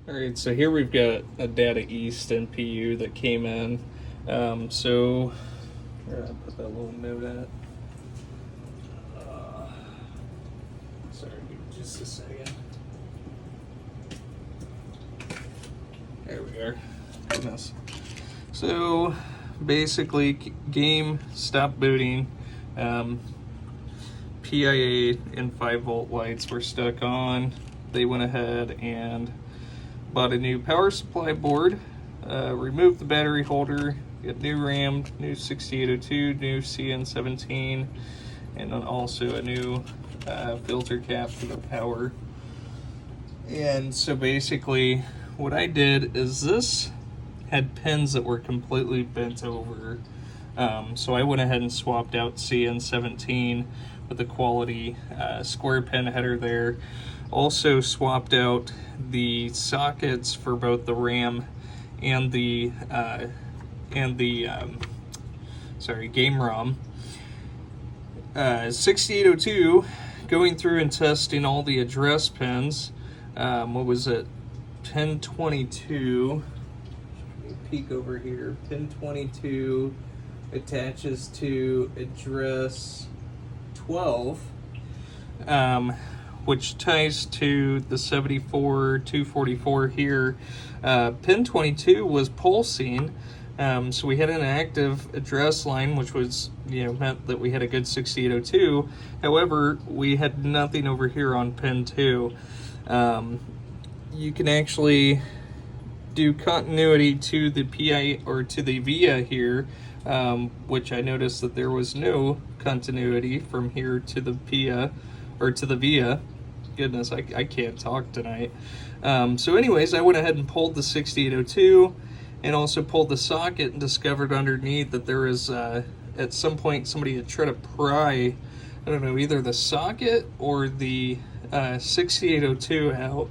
Alright, so here we've got a Data East NPU that came in. So, where did I put that little note at? Sorry, give me just a second. There we are. Goodness. So, basically, game stopped booting. PIA and 5-volt lights were stuck on. They went ahead and bought a new power supply board, removed the battery holder, got new RAM, new 6802, new CN17, and then also a new filter cap for the power. And so basically what I did is this had pins that were completely bent over. So I went ahead and swapped out CN17 with the quality square pin header there. Also swapped out the sockets for both the RAM and the game ROM. 6802, going through and testing all the address pins. What was it? Pin 22. Peek over here. Pin 22 attaches to address 12. Which ties to the 74-244 here. Pin 22 was pulsing, so we had an active address line, which was, meant that we had a good 6802. However, we had nothing over here on pin 2. You can actually do continuity to the PI or to the VIA here, which I noticed that there was no continuity from here to the PIA or to the VIA. Goodness, I can't talk tonight. So anyways, I went ahead and pulled the 6802 and also pulled the socket and discovered underneath that there is, at some point, somebody had tried to pry, I don't know, either the socket or the 6802 out.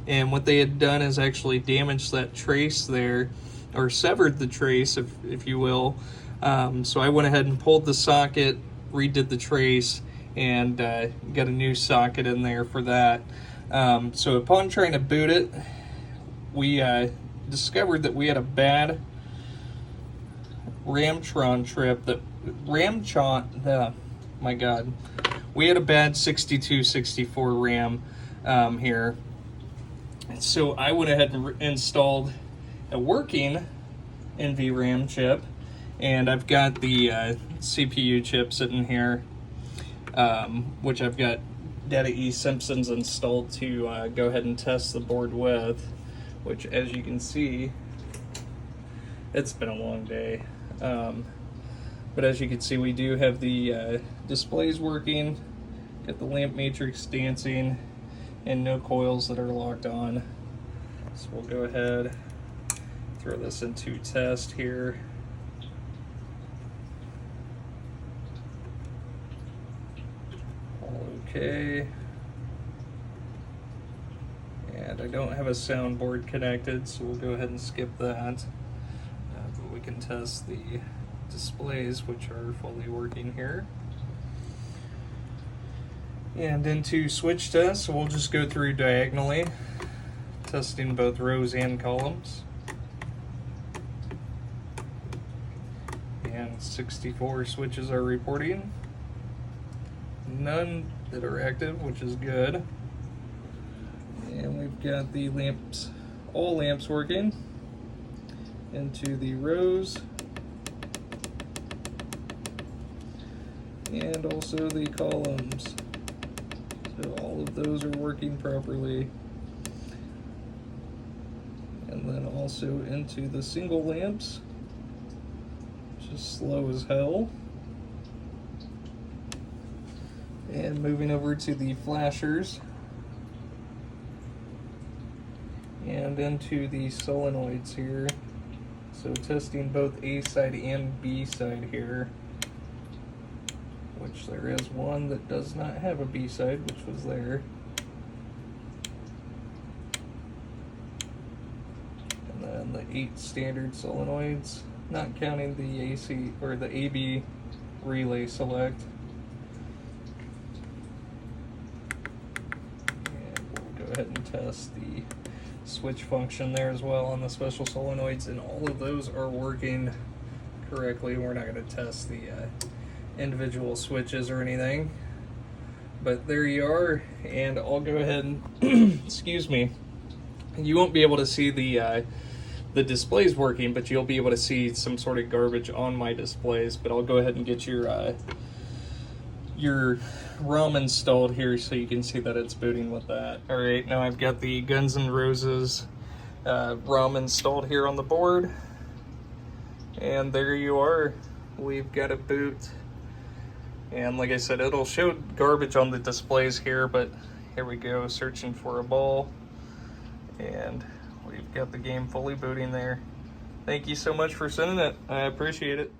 And what they had done is actually damaged that trace there, or severed the trace, if you will. So I went ahead and pulled the socket, redid the trace, and got a new socket in there for that. So upon trying to boot it, we discovered that we had a bad Ramtron trip. My God, we had a bad 6264 RAM here. So I went ahead and installed a working NVRAM chip, and I've got the CPU chip sitting here, which I've got Data East Simpsons installed to go ahead and test the board with, which, as you can see, it's been a long day. But as you can see, we do have the displays working, got the lamp matrix dancing, and no coils that are locked on. So we'll go ahead, throw this into test here. All okay. And I don't have a soundboard connected, so we'll go ahead and skip that. But we can test the displays, which are fully working here. And into switch test, so we'll just go through diagonally, testing both rows and columns. And 64 switches are reporting. None that are active, which is good. And we've got the lamps, all lamps working. Into the rows. And also the columns. So all of those are working properly. And then also into the single lamps, which is slow as hell. And moving over to the flashers. And into the solenoids here. So testing both A side and B side here. Which there is one that does not have a B side, which was there. And then the 8 standard solenoids, not counting the AC or the AB relay select. And we'll go ahead and test the switch function there as well on the special solenoids, and all of those are working correctly. We're not going to test the individual switches or anything, but there you are. And I'll go ahead and excuse me, you won't be able to see the displays working, but you'll be able to see some sort of garbage on my displays. But I'll go ahead and get your ROM installed here so you can see that it's booting with that. All right, now I've got the Guns N' Roses ROM installed here on the board, and there you are. We've got a boot, and like I said, it'll show garbage on the displays here, but here we go, searching for a ball, and we've got the game fully booting there. Thank you so much for sending it. I appreciate it.